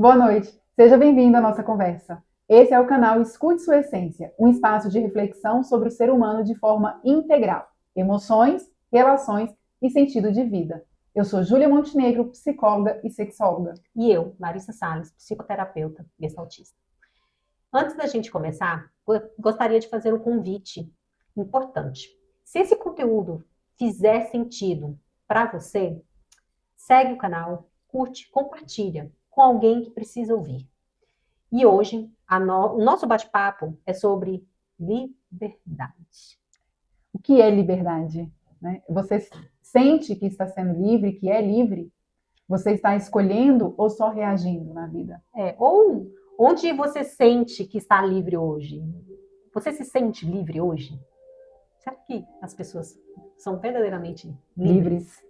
Boa noite, seja bem-vindo à nossa conversa. Esse é o canal Escute Sua Essência, um espaço de reflexão sobre o ser humano de forma integral, emoções, relações e sentido de vida. Eu sou Júlia Montenegro, psicóloga e sexóloga. E eu, Larissa Salles, psicoterapeuta gestaltista. Antes da gente começar, gostaria de fazer um convite importante. Se esse conteúdo fizer sentido para você, segue o canal, curte, compartilha com alguém que precisa ouvir. E hoje, o nosso bate-papo é sobre liberdade. O que é liberdade? Né? Você sente que está sendo livre, que é livre? Você está escolhendo ou só reagindo na vida? Ou onde você sente que está livre hoje? Você se sente livre hoje? Será que as pessoas são verdadeiramente livres?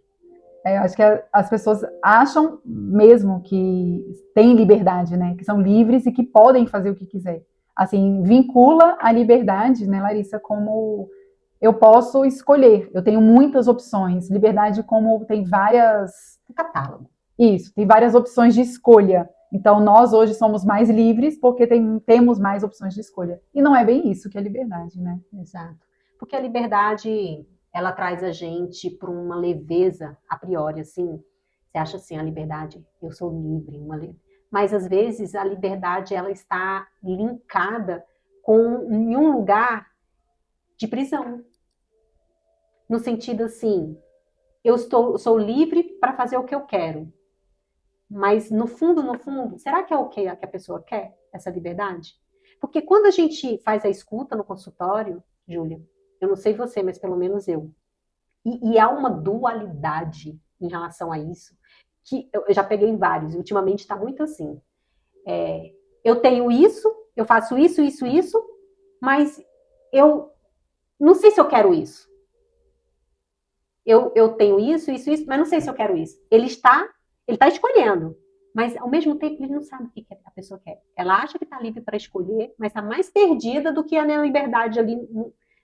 Eu acho que as pessoas acham mesmo que têm liberdade, né? Que são livres e que podem fazer o que quiser. Assim, vincula a liberdade, né, Larissa, como eu posso escolher. Eu tenho muitas opções. Liberdade como tem várias... Um catálogo. Isso, tem várias opções de escolha. Então, nós hoje somos mais livres porque temos mais opções de escolha. E não é bem isso que é liberdade, né? Exato. Porque a liberdade, ela traz a gente para uma leveza a priori, assim. Você acha assim, a liberdade, eu sou livre, mas às vezes a liberdade ela está linkada em um lugar de prisão. No sentido assim, sou livre para fazer o que eu quero. Mas no fundo, será que é o que a pessoa quer, essa liberdade? Porque quando a gente faz a escuta no consultório, Júlia, eu não sei você, mas pelo menos eu. E há uma dualidade em relação a isso, que eu já peguei em vários, e ultimamente está muito assim. Eu tenho isso, eu faço isso, mas eu não sei se eu quero isso. Eu tenho isso, mas não sei se eu quero isso. Ele está escolhendo, mas ao mesmo tempo ele não sabe o que a pessoa quer. Ela acha que está livre para escolher, mas está mais perdida do que a liberdade ali,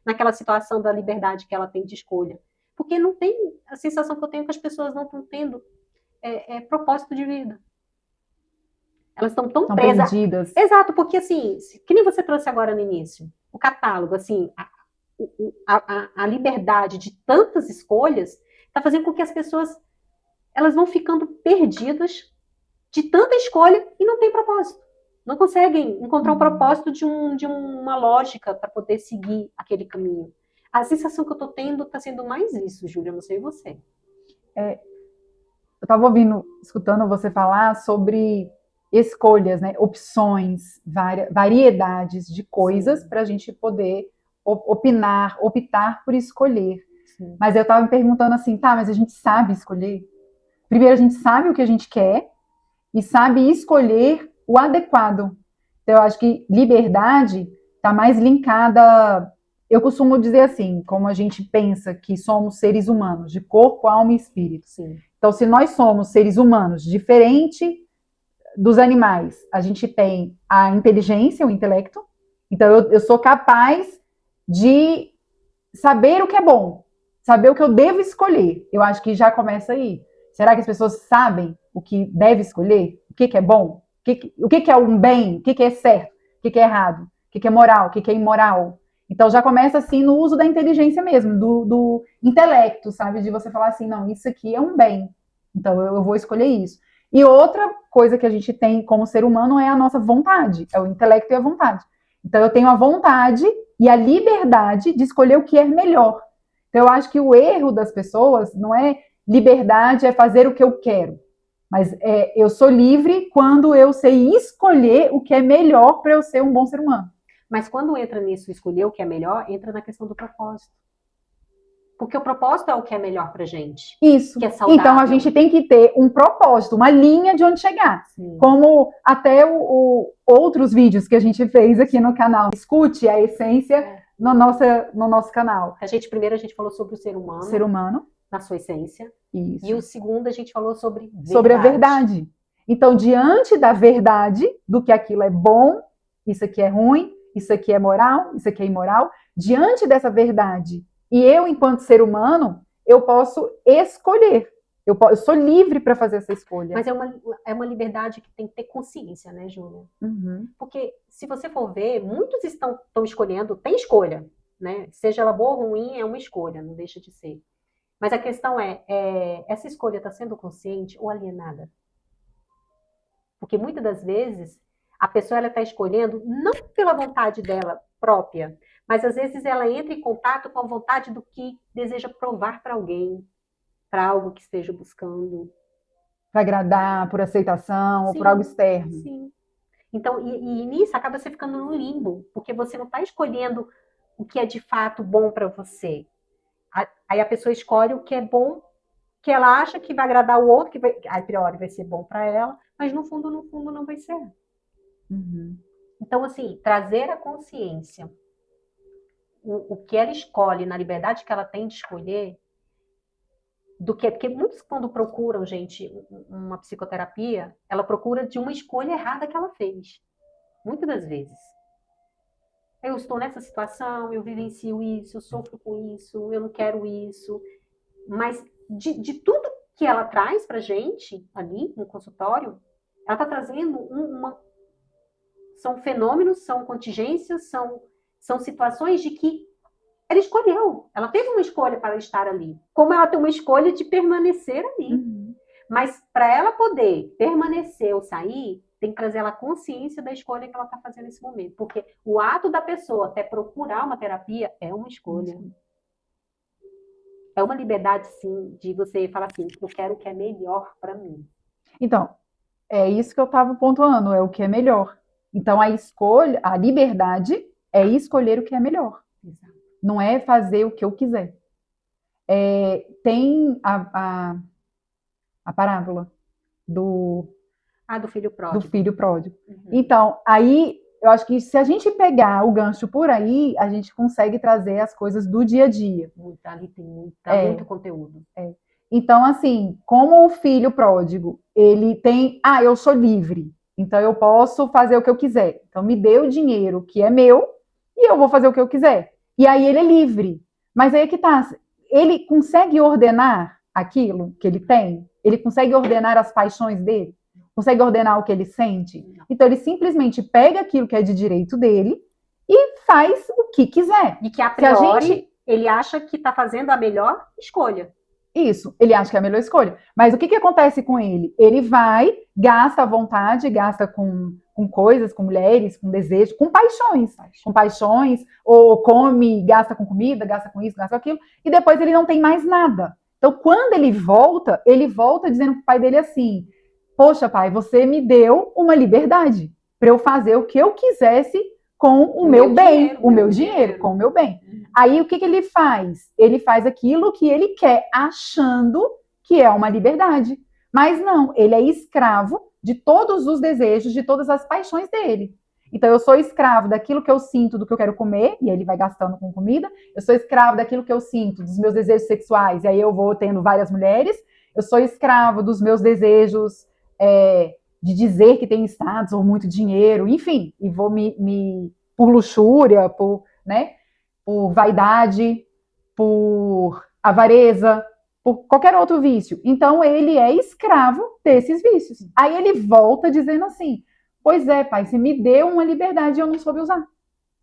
naquela situação da liberdade que ela tem de escolha. Porque não tem, a sensação que eu tenho é que as pessoas não estão tendo propósito de vida. Elas estão tão presas. Perdidas. Exato, porque assim, que nem você trouxe agora no início, o catálogo, assim, a liberdade de tantas escolhas está fazendo com que as pessoas elas vão ficando perdidas de tanta escolha e não tem propósito. Não conseguem encontrar um propósito de uma lógica para poder seguir aquele caminho. A sensação que eu estou tendo está sendo mais isso, Júlia, não sei você. Eu estava escutando você falar sobre escolhas, né? Opções, variedades de coisas para a gente poder optar por escolher. Sim. Mas eu estava me perguntando assim, tá, mas a gente sabe escolher? Primeiro, a gente sabe o que a gente quer e sabe escolher o adequado. Então, eu acho que liberdade está mais linkada. Eu costumo dizer assim, como a gente pensa que somos seres humanos, de corpo, alma e espírito. Sim. Então, se nós somos seres humanos, diferente dos animais, a gente tem a inteligência, o intelecto. Então, eu sou capaz de saber o que é bom, saber o que eu devo escolher. Eu acho que já começa aí. Será que as pessoas sabem o que deve escolher? O que é bom? O que é um bem? O que é certo? O que é errado? O que é moral? O que é imoral? Então já começa assim no uso da inteligência mesmo, do intelecto, sabe? De você falar assim, não, isso aqui é um bem. Então eu vou escolher isso. E outra coisa que a gente tem como ser humano é a nossa vontade, é o intelecto e a vontade. Então eu tenho a vontade e a liberdade de escolher o que é melhor. Então eu acho que o erro das pessoas não é liberdade é fazer o que eu quero, mas eu sou livre quando eu sei escolher o que é melhor para eu ser um bom ser humano. Mas quando entra nisso, escolher o que é melhor, entra na questão do propósito. Porque o propósito é o que é melhor pra gente. Isso. Que é saudável. Então a gente tem que ter um propósito, uma linha de onde chegar. Sim. Como até outros vídeos que a gente fez aqui no canal. Escute a essência no nosso canal. Primeiro a gente falou sobre o ser humano. Ser humano. Na sua essência. Isso. E o segundo a gente falou sobre verdade. Sobre a verdade. Então, diante da verdade, do que aquilo é bom, isso aqui é ruim, isso aqui é moral, isso aqui é imoral, diante dessa verdade, e eu, enquanto ser humano, eu posso escolher. Eu sou livre para fazer essa escolha. Mas é uma liberdade que tem que ter consciência, né, Júlia? Uhum. Porque se você for ver, muitos estão escolhendo, tem escolha, né? Seja ela boa ou ruim, é uma escolha, não deixa de ser. Mas a questão essa escolha está sendo consciente ou alienada? Porque muitas das vezes a pessoa está escolhendo não pela vontade dela própria, mas às vezes ela entra em contato com a vontade do que deseja provar para alguém, para algo que esteja buscando. Para agradar, por aceitação, Sim, ou por algo externo. Sim. Então, e nisso acaba você ficando no limbo, porque você não está escolhendo o que é de fato bom para você. Aí a pessoa escolhe o que é bom, que ela acha que vai agradar o outro, que a priori vai ser bom para ela, mas no fundo não vai ser. Uhum. Então, assim, trazer a consciência, o que ela escolhe, na liberdade que ela tem de escolher, porque muitos quando procuram, gente, uma psicoterapia, ela procura de uma escolha errada que ela fez. Muitas das vezes. Eu estou nessa situação, eu vivencio isso, eu sofro com isso, eu não quero isso. Mas de tudo que ela traz pra gente ali no consultório, ela está trazendo são fenômenos, são contingências, são situações de que ela escolheu. Ela teve uma escolha para estar ali. Como ela tem uma escolha de permanecer ali. Uhum. Mas para ela poder permanecer ou sair, tem que trazer ela consciência da escolha que ela está fazendo nesse momento. Porque o ato da pessoa até procurar uma terapia é uma escolha. É uma liberdade, sim, de você falar assim, eu quero o que é melhor para mim. Então, é isso que eu estava pontuando, é o que é melhor. Então, a escolha, a liberdade é escolher o que é melhor. Exato. Não é fazer o que eu quiser. Tem a parábola do filho pródigo. do filho pródigo. Uhum. Então, aí, eu acho que se a gente pegar o gancho por aí, a gente consegue trazer as coisas do dia a dia. Ali tem muito conteúdo. Então, assim, como o filho pródigo, ele tem, eu sou livre, então eu posso fazer o que eu quiser. Então, me dê o dinheiro que é meu e eu vou fazer o que eu quiser. E aí ele é livre. Mas aí é que tá, ele consegue ordenar aquilo que ele tem? Ele consegue ordenar as paixões dele? Consegue ordenar o que ele sente? Então, ele simplesmente pega aquilo que é de direito dele e faz o que quiser. E que, a priori, ele acha que está fazendo a melhor escolha. Isso, ele acha que é a melhor escolha. Mas o que acontece com ele? Ele vai, gasta à vontade, gasta com coisas, com mulheres, com desejos, com paixões, ou come, gasta com comida, gasta com isso, gasta com aquilo, e depois ele não tem mais nada. Então, quando ele volta dizendo pro pai dele assim, poxa, pai, você me deu uma liberdade para eu fazer o que eu quisesse com o meu bem, o meu dinheiro, com o meu bem. Aí, o que ele faz? Ele faz aquilo que ele quer, achando que é uma liberdade. Mas não, ele é escravo de todos os desejos, de todas as paixões dele. Então, eu sou escravo daquilo que eu sinto, do que eu quero comer, e aí ele vai gastando com comida. Eu sou escravo daquilo que eu sinto, dos meus desejos sexuais, e aí eu vou tendo várias mulheres. Eu sou escravo dos meus desejos de dizer que tem status ou muito dinheiro, enfim, e vou por luxúria, por vaidade, por avareza, por qualquer outro vício. Então, ele é escravo desses vícios. Aí ele volta dizendo assim, pois é, pai, você me deu uma liberdade e eu não soube usar.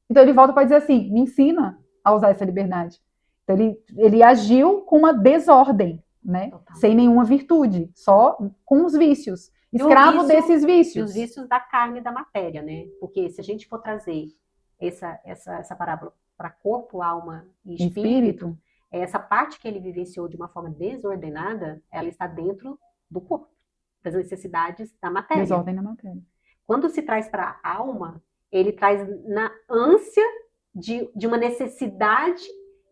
Então, ele volta para dizer assim, me ensina a usar essa liberdade. Então, ele agiu com uma desordem, né? Sem nenhuma virtude, só com os vícios. Escravo desses vícios. E os vícios da carne e da matéria, né? Porque se a gente for trazer essa parábola para corpo, alma e espírito, essa parte que ele vivenciou de uma forma desordenada, ela está dentro do corpo, das necessidades da matéria. Desordem na matéria. Quando se traz para a alma, ele traz na ânsia de uma necessidade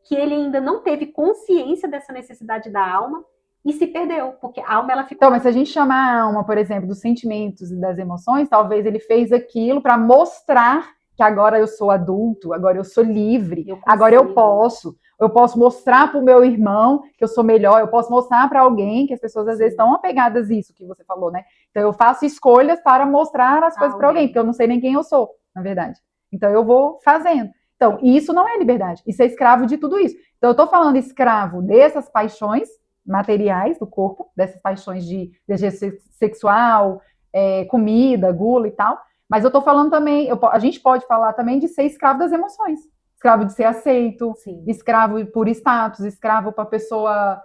que ele ainda não teve consciência dessa necessidade da alma e se perdeu, porque a alma ela ficou... Então, mas se a gente chamar a alma, por exemplo, dos sentimentos e das emoções, talvez ele fez aquilo para mostrar que agora eu sou adulto, agora eu sou livre, agora eu posso mostrar para o meu irmão que eu sou melhor, eu posso mostrar para alguém, que as pessoas às vezes estão apegadas a isso que você falou, né? Então eu faço escolhas para mostrar as coisas para alguém, porque eu não sei nem quem eu sou, na verdade. Então eu vou fazendo. Então, isso não é liberdade, isso é escravo de tudo isso. Então eu estou falando escravo dessas paixões, materiais do corpo, dessas paixões de desejo sexual, comida, gula e tal. Mas eu estou falando também, a gente pode falar também de ser escravo das emoções. Escravo de ser aceito, Sim. escravo por status, escravo para pessoa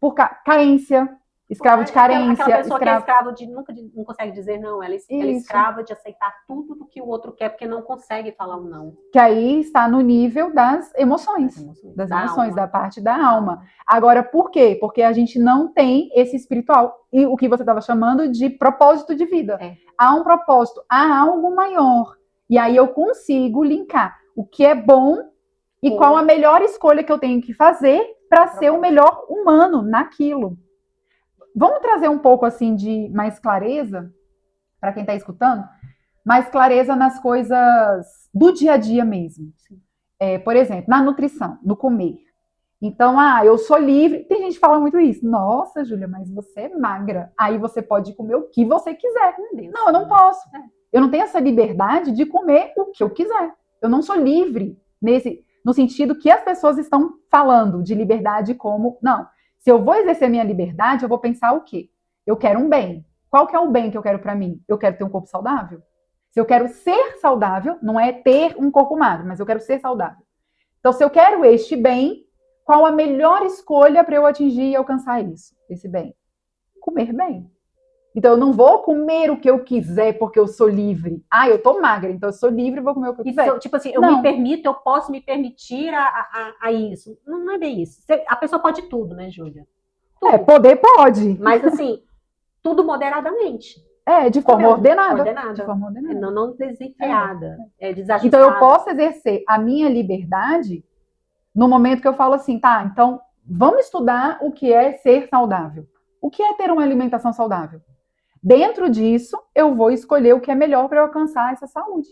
por carência, escravo de carência. Aquela pessoa escravo... que é escravo não consegue dizer não, ela é escrava de aceitar tudo do que o outro quer, porque não consegue falar um não. Que aí está no nível das emoções. Das emoções, da parte da alma. Agora, por quê? Porque a gente não tem esse espiritual. E o que você estava chamando de propósito de vida. Há um propósito, há algo maior. E aí eu consigo linkar o que é bom e qual a melhor escolha que eu tenho que fazer para ser o melhor humano naquilo. Vamos trazer um pouco assim de mais clareza para quem está escutando? Mais clareza nas coisas do dia a dia mesmo. Por exemplo, na nutrição, no comer. Então, eu sou livre. Tem gente que fala muito isso. Nossa, Júlia, mas você é magra. Aí você pode comer o que você quiser. Não, eu não posso. Eu não tenho essa liberdade de comer o que eu quiser. Eu não sou livre no sentido que as pessoas estão falando de liberdade como... Não. Se eu vou exercer minha liberdade, eu vou pensar o quê? Eu quero um bem. Qual que é o bem que eu quero para mim? Eu quero ter um corpo saudável? Se eu quero ser saudável, não é ter um corpo magro, mas eu quero ser saudável. Então, se eu quero este bem, qual a melhor escolha para eu atingir e alcançar isso? Esse bem? Comer bem. Então, eu não vou comer o que eu quiser porque eu sou livre. Eu tô magra, então eu sou livre e vou comer o que eu quiser. Tipo assim, me permito, eu posso me permitir a isso. Não é bem isso. A pessoa pode tudo, né, Júlia? Tudo. Poder pode. Mas, assim, tudo moderadamente. De forma ordenada. De forma ordenada. Não desenfreada. Desajustada. Então, eu posso exercer a minha liberdade no momento que eu falo assim, tá, então vamos estudar o que é ser saudável. O que é ter uma alimentação saudável? Dentro disso, eu vou escolher o que é melhor para eu alcançar essa saúde.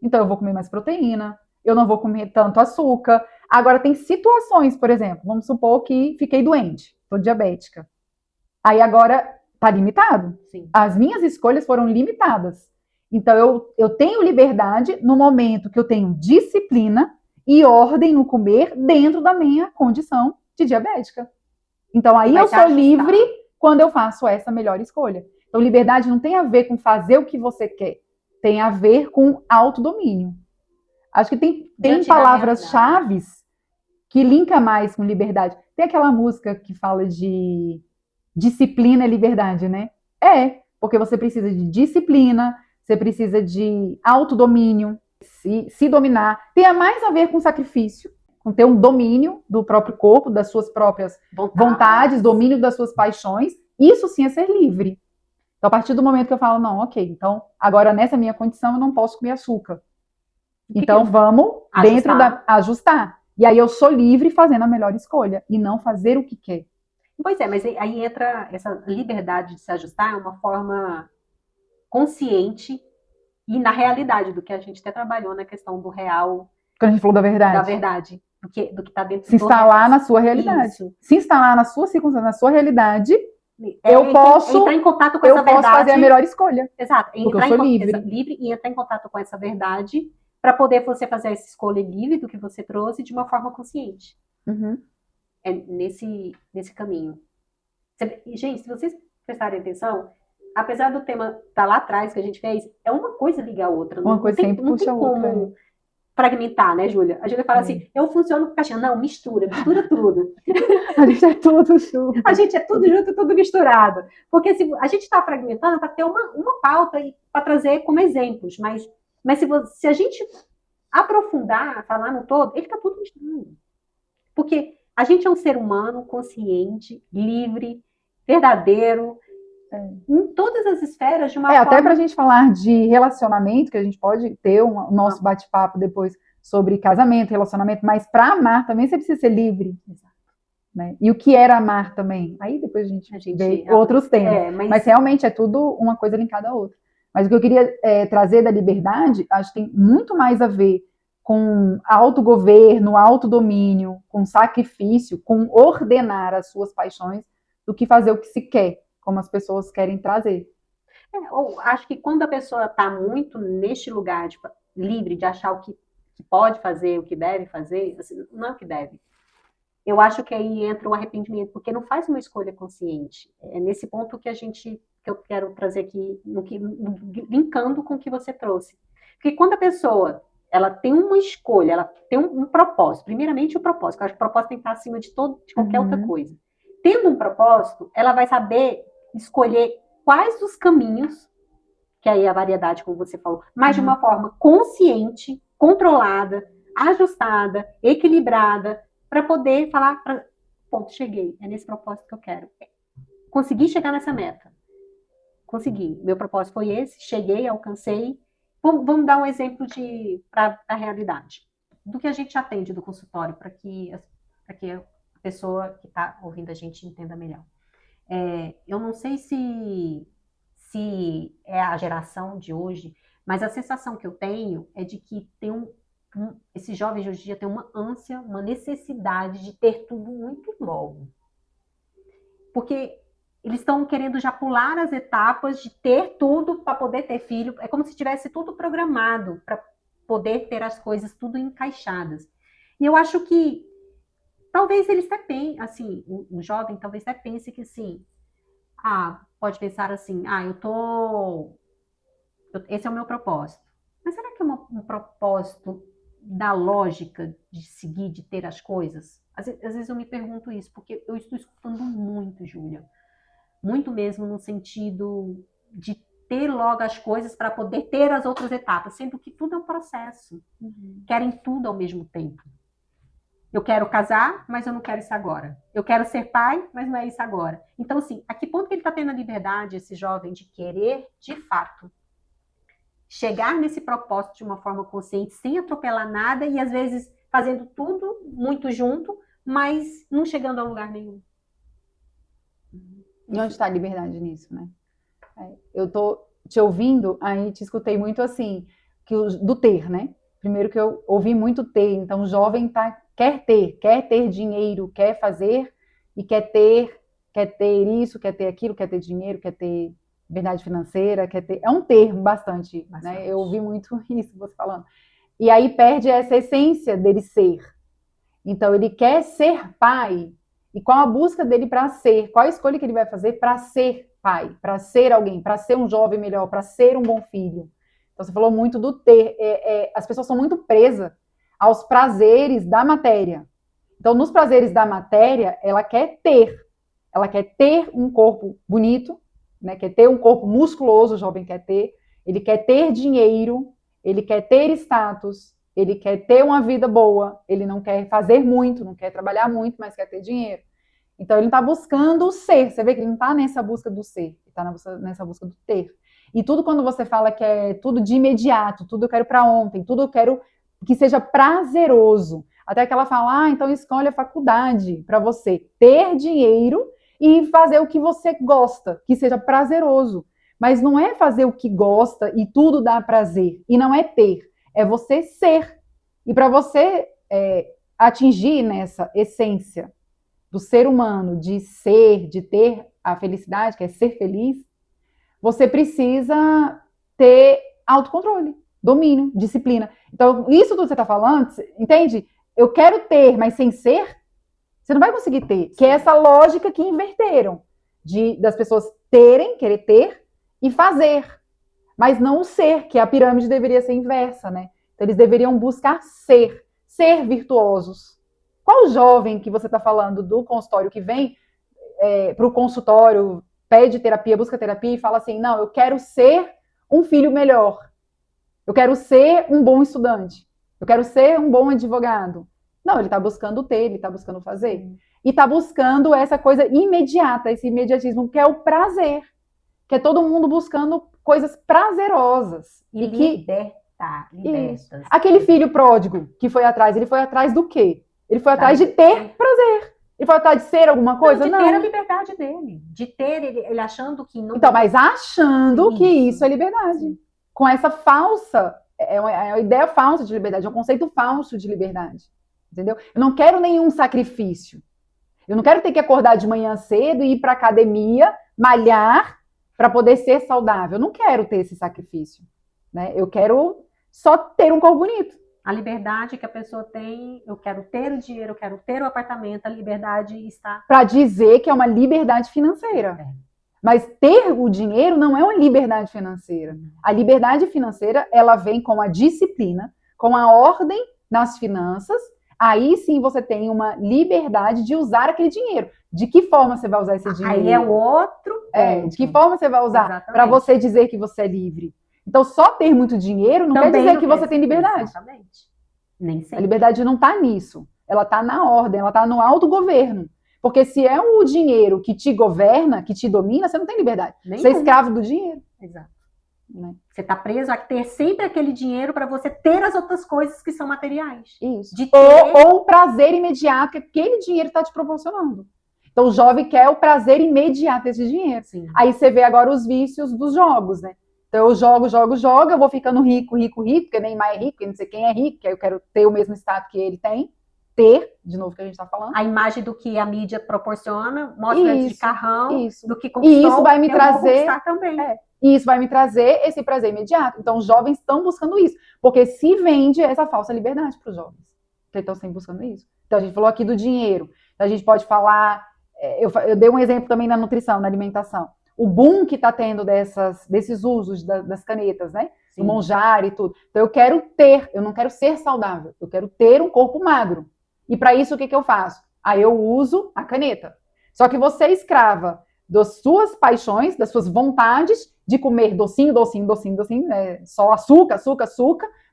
Então, eu vou comer mais proteína, eu não vou comer tanto açúcar. Agora, tem situações, por exemplo, vamos supor que fiquei doente, estou diabética. Aí agora está limitado. Sim. As minhas escolhas foram limitadas. Então, eu tenho liberdade no momento que eu tenho disciplina e ordem no comer dentro da minha condição de diabética. Então, aí eu sou livre quando eu faço essa melhor escolha. Então, liberdade não tem a ver com fazer o que você quer. Tem a ver com autodomínio. Acho que tem palavras-chave que linka mais com liberdade. Tem aquela música que fala de disciplina e liberdade, né? Porque você precisa de disciplina, você precisa de autodomínio, se dominar. Tem mais a ver com sacrifício, com ter um domínio do próprio corpo, das suas próprias vontades, domínio das suas paixões. Isso sim é ser livre. Então, a partir do momento que eu falo, não, ok, então, agora nessa minha condição eu não posso comer açúcar. Então, vamos ajustar. E aí eu sou livre fazendo a melhor escolha e não fazer o que quer. Pois é, mas aí entra essa liberdade de se ajustar, é uma forma consciente e na realidade do que a gente até trabalhou na questão do real. Quando a gente falou da verdade. Da verdade. Do que está dentro se instalar na sua realidade. Isso. Se instalar na sua circunstância, na sua realidade, eu posso entrar em contato com essa verdade. Eu posso fazer a melhor escolha. Exato. Porque eu sou livre. Livre e entrar em contato com essa verdade para poder você fazer essa escolha livre do que você trouxe de uma forma consciente. Uhum. Nesse caminho. Gente, se vocês prestarem atenção, apesar do tema estar lá atrás que a gente fez, é uma coisa ligar a outra. Uma coisa sempre puxa a outra. Não tem como fragmentar, né, Júlia? A Júlia fala assim, eu funciono com caixinha. Não, mistura tudo. A gente é tudo junto. A gente é tudo junto, tudo misturado. Porque se a gente está fragmentando para ter uma pauta e para trazer como exemplos, mas se a gente aprofundar, falar no todo, ele está tudo misturado. Porque a gente é um ser humano consciente, livre, verdadeiro, em todas as esferas de uma forma... Até para a gente falar de relacionamento, que a gente pode ter o nosso bate-papo depois sobre casamento, relacionamento, mas para amar também você precisa ser livre. Exato. Né? E o que era amar também? Aí depois a gente vê outros temas. Mas realmente é tudo uma coisa linkada à outra. Mas o que eu queria trazer da liberdade, acho que tem muito mais a ver com autogoverno, autodomínio, com sacrifício, com ordenar as suas paixões, do que fazer o que se quer, como as pessoas querem trazer. Eu acho que quando a pessoa está muito neste lugar livre de achar o que pode fazer, o que deve fazer, assim, não é o que deve. eu acho que aí entra o arrependimento, porque não faz uma escolha consciente. É nesse ponto que eu quero trazer aqui, linkando com o que você trouxe. Porque quando a pessoa, ela tem uma escolha, ela tem um propósito, primeiramente o propósito, eu acho que o propósito tem que estar acima de qualquer outra coisa. Tendo um propósito, ela vai saber escolher quais os caminhos, que aí é a variedade, como você falou, mas de uma forma consciente, controlada, ajustada, equilibrada, para poder falar, ponto, cheguei, é nesse propósito que eu quero. Consegui chegar nessa meta. Consegui. Meu propósito foi esse, cheguei, alcancei. Vamos dar um exemplo para a realidade. Do que a gente atende do consultório, para que a pessoa que está ouvindo a gente entenda melhor. Eu não sei se é a geração de hoje, mas a sensação que eu tenho é de que esses jovens de hoje em dia têm uma ânsia, uma necessidade de ter tudo muito logo. Porque eles estão querendo já pular as etapas de ter tudo para poder ter filho. É como se tivesse tudo programado para poder ter as coisas tudo encaixadas. E eu acho que talvez eles até pensem, assim, o jovem talvez até pense que assim, pode pensar assim, esse é o meu propósito. Mas será que é um propósito da lógica de seguir, de ter as coisas? Às vezes eu me pergunto isso, porque eu estou escutando muito, Júlia. Muito mesmo no sentido de ter logo as coisas para poder ter as outras etapas, sendo que tudo é um processo. Querem tudo ao mesmo tempo. Eu quero casar, mas eu não quero isso agora. Eu quero ser pai, mas não é isso agora. Então, assim, a que ponto que ele está tendo a liberdade, esse jovem, de querer, de fato, chegar nesse propósito de uma forma consciente, sem atropelar nada e, às vezes, fazendo tudo muito junto, mas não chegando a lugar nenhum. E onde está a liberdade nisso, né? Eu tô te ouvindo, aí te escutei muito assim, do ter, né? Primeiro que eu ouvi muito ter, então o jovem quer ter dinheiro, quer fazer e quer ter isso, quer ter aquilo, quer ter dinheiro, quer ter liberdade financeira, é um ter bastante, né? Eu ouvi muito isso você falando. E aí perde essa essência dele ser. Então ele quer ser pai. E qual a busca dele para ser? Qual a escolha que ele vai fazer para ser pai, para ser alguém, para ser um jovem melhor, para ser um bom filho? Então, você falou muito do ter. As pessoas são muito presas aos prazeres da matéria. Então, nos prazeres da matéria, ela quer ter. Ela quer ter um corpo bonito, né? Quer ter um corpo musculoso, o jovem quer ter. Ele quer ter dinheiro, ele quer ter status, ele quer ter uma vida boa, ele não quer fazer muito, não quer trabalhar muito, mas quer ter dinheiro. Então, ele está buscando o ser. Você vê que ele não está nessa busca do ser, ele está nessa busca do ter. E tudo quando você fala que é tudo de imediato, tudo eu quero para ontem, tudo eu quero que seja prazeroso. Até que ela fala, então escolhe a faculdade para você ter dinheiro e fazer o que você gosta, que seja prazeroso. Mas não é fazer o que gosta e tudo dá prazer. E não é ter, é você ser. E para você atingir nessa essência do ser humano, de ser, de ter a felicidade, que é ser feliz, você precisa ter autocontrole, domínio, disciplina. Então, isso tudo que você está falando, entende? Eu quero ter, mas sem ser, você não vai conseguir ter. Que é essa lógica que inverteram, das pessoas terem, querer ter, e fazer. Mas não o ser, que a pirâmide deveria ser inversa, né? Então, eles deveriam buscar ser virtuosos. Qual jovem que você está falando do consultório que vem para o consultório, pede terapia, busca terapia e fala assim, não, eu quero ser um filho melhor. Eu quero ser um bom estudante. Eu quero ser um bom advogado. Não, ele está buscando ter, ele está buscando fazer. E está buscando essa coisa imediata, esse imediatismo, que é o prazer. Que é todo mundo buscando coisas prazerosas. E liberta. Aquele filho pródigo que foi atrás, ele foi atrás do quê? Ele foi atrás de ter prazer. Ele foi atrás de ser alguma coisa? Não, de ter a liberdade dele. De ter ele achando que não... Então, mas achando que isso é liberdade. Sim. Com essa falsa... É uma ideia falsa de liberdade, é um conceito falso de liberdade. Entendeu? Eu não quero nenhum sacrifício. Eu não quero ter que acordar de manhã cedo e ir para a academia, malhar, para poder ser saudável. Eu não quero ter esse sacrifício. Né? Eu quero só ter um corpo bonito. A liberdade que a pessoa tem, eu quero ter o dinheiro, eu quero ter o apartamento, a liberdade está... Para dizer que é uma liberdade financeira. É. Mas ter o dinheiro não é uma liberdade financeira. A liberdade financeira, ela vem com a disciplina, com a ordem nas finanças. Aí sim você tem uma liberdade de usar aquele dinheiro. De que forma você vai usar esse dinheiro? Aí é o outro ponto. De que forma você vai usar para você dizer que você é livre? Então, só ter muito dinheiro não Também quer dizer não que quer você tem liberdade. Exatamente. Nem sempre. A liberdade não está nisso. Ela está na ordem, ela está no autogoverno. Porque se é o dinheiro que te governa, que te domina, você não tem liberdade. Você é escravo do dinheiro. Exato. Né? Você está preso a ter sempre aquele dinheiro para você ter as outras coisas que são materiais. Isso. De ter... ou o prazer imediato que aquele dinheiro está te proporcionando. Então, o jovem quer o prazer imediato desse dinheiro. Sim. Aí você vê agora os vícios dos jogos, né? Então, eu jogo, eu vou ficando rico, porque Neymar é rico, porque não sei quem é rico, que aí eu quero ter o mesmo status que ele tem. De novo que a gente está falando. A imagem do que a mídia proporciona, mostra de carrão, do que conquistou, e isso vai me trazer também. E isso vai me trazer esse prazer imediato. Então, os jovens estão buscando isso, porque se vende essa falsa liberdade para os jovens, que estão sempre buscando isso. Então, a gente falou aqui do dinheiro, a gente pode falar, eu dei um exemplo também na nutrição, na alimentação. O boom que está tendo desses usos das canetas, né? Sim. Do Monjaro e tudo. Então, eu não quero ser saudável, eu quero ter um corpo magro. E para isso, o que eu faço? Aí eu uso a caneta. Só que você é escrava das suas paixões, das suas vontades de comer docinho, né? Só açúcar.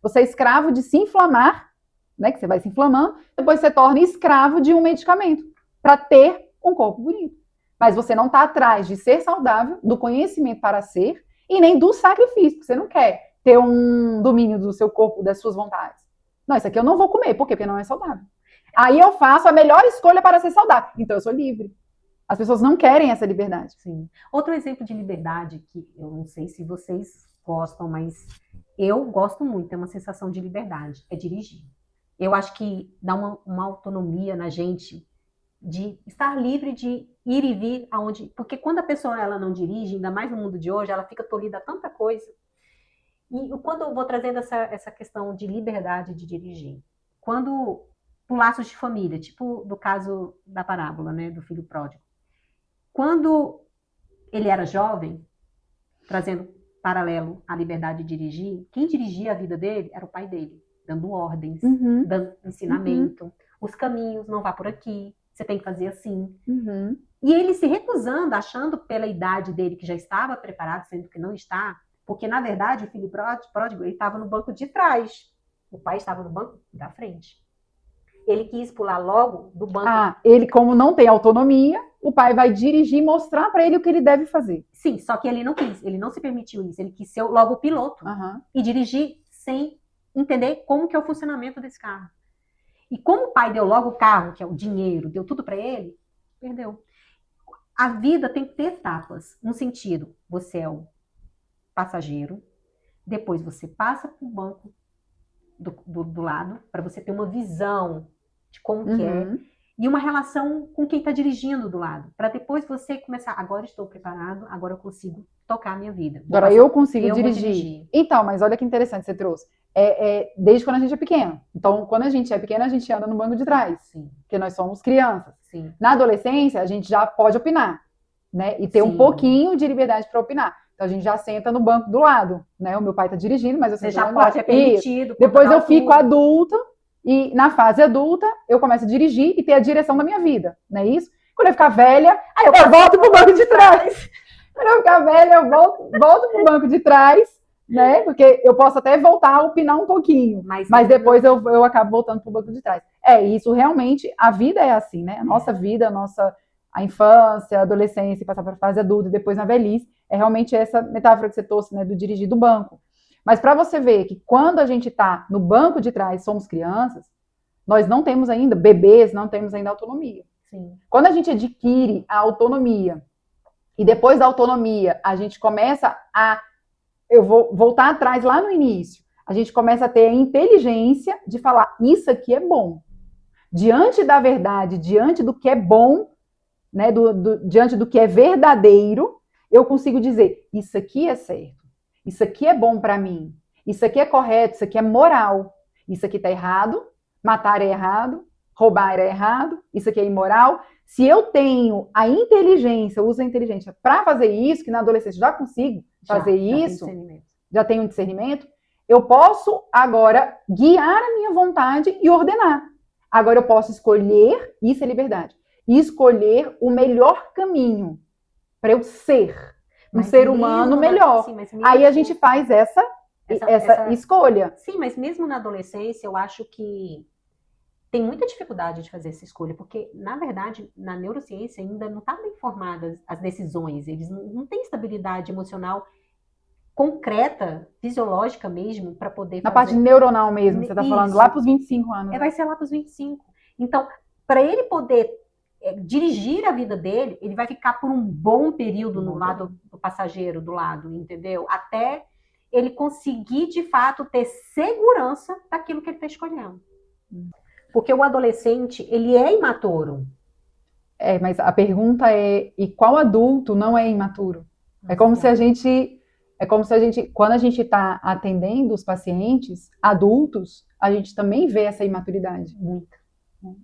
Você é escravo de se inflamar, né? Que você vai se inflamando. Depois você torna escravo de um medicamento para ter um corpo bonito. Mas você não está atrás de ser saudável, do conhecimento para ser, e nem do sacrifício, porque você não quer ter um domínio do seu corpo, das suas vontades. Não, isso aqui eu não vou comer. Por quê? Porque não é saudável. Aí eu faço a melhor escolha para ser saudável. Então eu sou livre. As pessoas não querem essa liberdade. Sim. Outro exemplo de liberdade que eu não sei se vocês gostam, mas eu gosto muito, é uma sensação de liberdade, é dirigir. Eu acho que dá uma autonomia na gente de estar livre de ir e vir aonde... Porque quando a pessoa ela não dirige, ainda mais no mundo de hoje, ela fica tolhida a tanta coisa. E quando eu vou trazendo essa questão de liberdade de dirigir, quando... por laços de família, tipo do caso da parábola, né, do filho pródigo. Quando ele era jovem, trazendo paralelo à liberdade de dirigir, quem dirigia a vida dele era o pai dele, dando ordens, dando ensinamento, os caminhos, não vá por aqui, você tem que fazer assim. E ele se recusando, achando pela idade dele que já estava preparado, sendo que não está, porque na verdade o filho pródigo ele estava no banco de trás, o pai estava no banco da frente. Ele quis pular logo do banco. Ele, como não tem autonomia, o pai vai dirigir e mostrar para ele o que ele deve fazer. Sim, só que ele não quis, ele não se permitiu isso. Ele quis ser logo o piloto e dirigir sem entender como que é o funcionamento desse carro. E como o pai deu logo o carro, que é o dinheiro, deu tudo para ele, perdeu. A vida tem que ter etapas. No sentido, você é o passageiro, depois você passa para o banco do lado, para você ter uma visão de como que é, e uma relação com quem está dirigindo do lado, para depois você começar, agora estou preparado, agora eu consigo tocar a minha vida. Agora eu consigo dirigir. Então, mas olha que interessante você trouxe. Desde quando a gente é pequeno. Então, quando a gente é pequeno, a gente anda no banco de trás. Sim. Porque nós somos crianças. Sim. Na adolescência, a gente já pode opinar, né? E ter um pouquinho de liberdade para opinar. Então, a gente já senta no banco do lado, né? O meu pai está dirigindo, mas eu Você já pode, é permitido. Depois eu fico adulta, e na fase adulta, eu começo a dirigir e ter a direção da minha vida, não é isso? Quando eu ficar velha, aí eu volto pro banco de trás. Quando eu ficar velha, eu volto pro banco de trás, né? Porque eu posso até voltar a opinar um pouquinho, mas depois eu acabo voltando pro banco de trás. Isso realmente, a vida é assim, né? A nossa vida, a infância, a adolescência, passar para a fase adulta e depois na velhice, é realmente essa metáfora que você trouxe, né, do dirigir do banco. Mas para você ver que quando a gente está no banco de trás, somos crianças, nós não temos ainda, bebês, não temos ainda autonomia. Sim. Quando a gente adquire a autonomia, e depois da autonomia, a gente começa eu vou voltar atrás lá no início, a gente começa a ter a inteligência de falar, isso aqui é bom. Diante da verdade, diante do que é bom, né, diante do que é verdadeiro, eu consigo dizer, isso aqui é certo, isso aqui é bom para mim, isso aqui é correto, isso aqui é moral, isso aqui tá errado, matar é errado, roubar é errado, isso aqui é imoral. Se eu tenho a inteligência, uso a inteligência para fazer isso, que na adolescência já consigo fazer isso, já tenho um discernimento, eu posso agora guiar a minha vontade e ordenar. Agora eu posso escolher, isso é liberdade, e escolher o melhor caminho para eu ser um ser humano melhor. Sim, aí a gente faz essa escolha. Sim, mas mesmo na adolescência, eu acho que tem muita dificuldade de fazer essa escolha, porque, na verdade, na neurociência ainda não está bem formadas as decisões, eles não têm estabilidade emocional concreta, fisiológica mesmo, para poder na parte neuronal mesmo, você está falando lá para os 25 anos. Vai ser lá para os 25. Então, para ele poder dirigir a vida dele, ele vai ficar por um bom período no lado do passageiro, do lado, entendeu? Até ele conseguir, de fato, ter segurança daquilo que ele está escolhendo. Porque o adolescente, ele é imaturo. Mas a pergunta é, e qual adulto não é imaturo? É como se a gente, quando a gente está atendendo os pacientes adultos, a gente também vê essa imaturidade. Muita.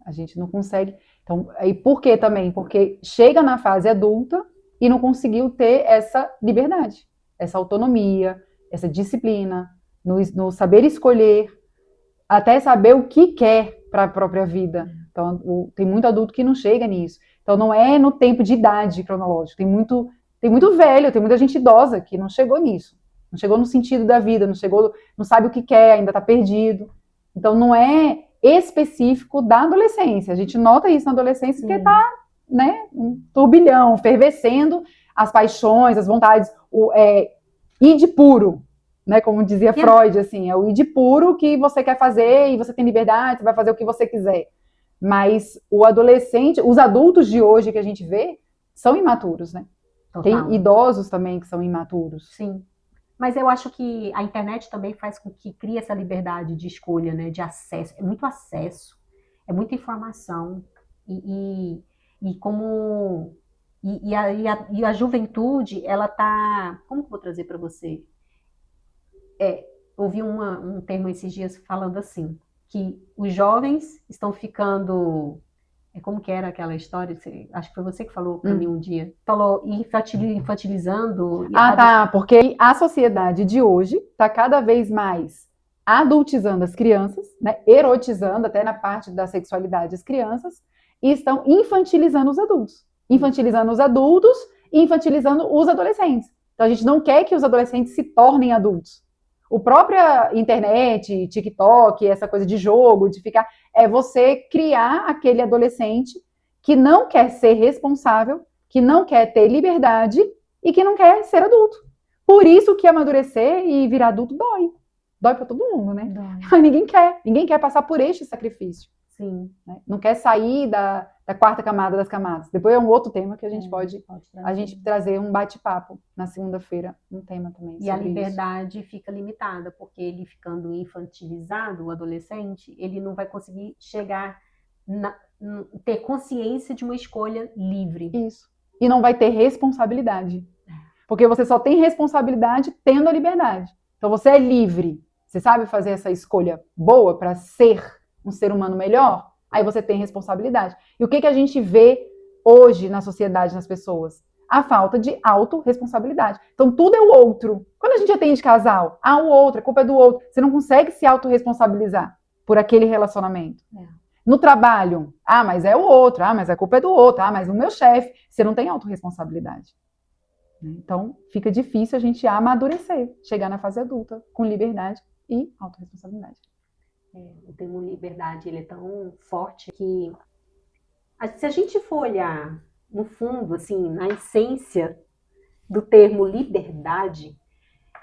A gente não consegue. Então, e por que também? Porque chega na fase adulta e não conseguiu ter essa liberdade, essa autonomia, essa disciplina, no saber escolher, até saber o que quer para a própria vida. Então, tem muito adulto que não chega nisso. Então, não é no tempo de idade cronológico. Tem muito velho, tem muita gente idosa que não chegou nisso. Não chegou no sentido da vida, não sabe o que quer, ainda está perdido. Então, não é específico da adolescência. A gente nota isso na adolescência porque está, né, um turbilhão, fervescendo as paixões, as vontades, o id puro, né, como dizia Freud, assim, é o id puro que você quer fazer e você tem liberdade, você vai fazer o que você quiser. Mas o adolescente, os adultos de hoje que a gente vê, são imaturos, né? Total. Tem idosos também que são imaturos. Sim. Mas eu acho que a internet também faz com que crie essa liberdade de escolha, né, de acesso. É muito acesso, é muita informação. E a juventude, ela tá... Como que eu vou trazer para você? Ouvi um termo esses dias falando assim, que os jovens estão ficando... Como que era aquela história? Acho que foi você que falou para mim um dia. Falou infantilizando. Porque a sociedade de hoje está cada vez mais adultizando as crianças, né? Erotizando até na parte da sexualidade as crianças, e estão infantilizando os adultos. Infantilizando os adultos e infantilizando os adolescentes. Então a gente não quer que os adolescentes se tornem adultos. O própria internet, TikTok, essa coisa de jogo, de ficar... É você criar aquele adolescente que não quer ser responsável, que não quer ter liberdade e que não quer ser adulto. Por isso que amadurecer e virar adulto dói. Dói para todo mundo, né? Dói. Ninguém quer passar por este sacrifício. Sim. Né? Não quer sair da quarta camada das camadas. Depois é um outro tema que a gente pode trazer um bate-papo na segunda-feira, um tema também. E a liberdade fica limitada, porque ele ficando infantilizado, o adolescente, ele não vai conseguir chegar, ter consciência de uma escolha livre. Isso. E não vai ter responsabilidade. Porque você só tem responsabilidade tendo a liberdade. Então você é livre. Você sabe fazer essa escolha boa para ser um ser humano melhor, aí você tem responsabilidade. E o que a gente vê hoje na sociedade, nas pessoas? A falta de autorresponsabilidade. Então, tudo é o outro. Quando a gente atende casal, o outro, a culpa é do outro. Você não consegue se autorresponsabilizar por aquele relacionamento. No trabalho, mas é o outro, mas a culpa é do outro, mas o meu chefe. Você não tem autorresponsabilidade. Então, fica difícil a gente amadurecer, chegar na fase adulta com liberdade e autorresponsabilidade. O termo liberdade, ele é tão forte que se a gente for olhar no fundo, assim, na essência do termo liberdade,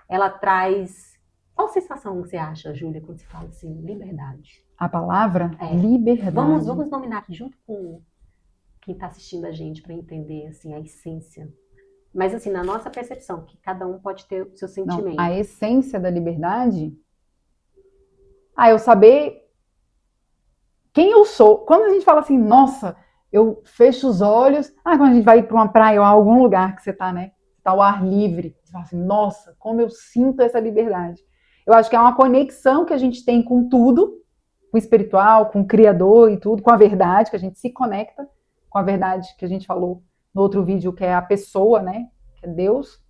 ela traz... Qual sensação você acha, Júlia, quando se fala assim, liberdade? A palavra? Liberdade. Vamos nominar aqui junto com quem está assistindo a gente para entender, assim, a essência. Mas, assim, na nossa percepção, que cada um pode ter o seu sentimento. Não, a essência da liberdade... eu saber quem eu sou. Quando a gente fala assim, nossa, eu fecho os olhos. Quando a gente vai para uma praia ou algum lugar que você está, né? Você está ao ar livre. Você fala assim, nossa, como eu sinto essa liberdade. Eu acho que é uma conexão que a gente tem com tudo, com o espiritual, com o Criador e tudo, com a verdade, que a gente se conecta com a verdade que a gente falou no outro vídeo, que é a pessoa, né? Que é Deus.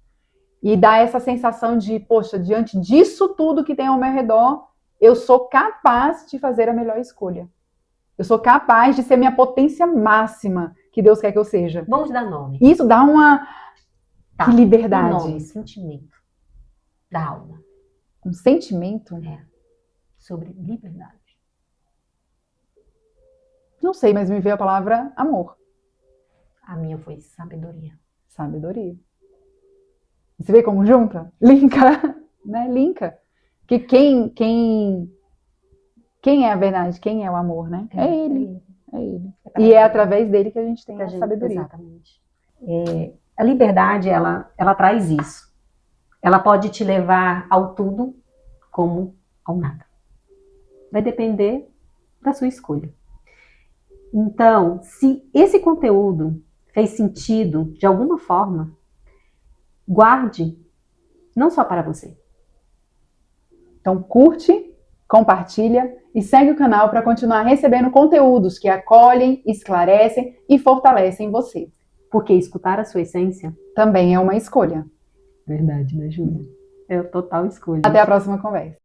E dá essa sensação de, poxa, diante disso tudo que tem ao meu redor, eu sou capaz de fazer a melhor escolha. Eu sou capaz de ser minha potência máxima que Deus quer que eu seja. Vamos dar nome. Isso dá uma Tá. que liberdade. Um nome, sentimento da alma. Um sentimento? Sobre liberdade. Não sei, mas me veio a palavra amor. A minha foi sabedoria. Sabedoria. Você vê como junta? Linka, né? Linka. Que quem é a verdade? Quem é o amor, né? É ele. É ele. E é através dele que a gente tem a sabedoria. Exatamente. A liberdade, ela traz isso. Ela pode te levar ao tudo como ao nada. Vai depender da sua escolha. Então, se esse conteúdo fez sentido de alguma forma, guarde, não só para você. Então curte, compartilha e segue o canal para continuar recebendo conteúdos que acolhem, esclarecem e fortalecem você. Porque escutar a sua essência também é uma escolha. Verdade, né, Júlia? É a total escolha. Até a próxima conversa.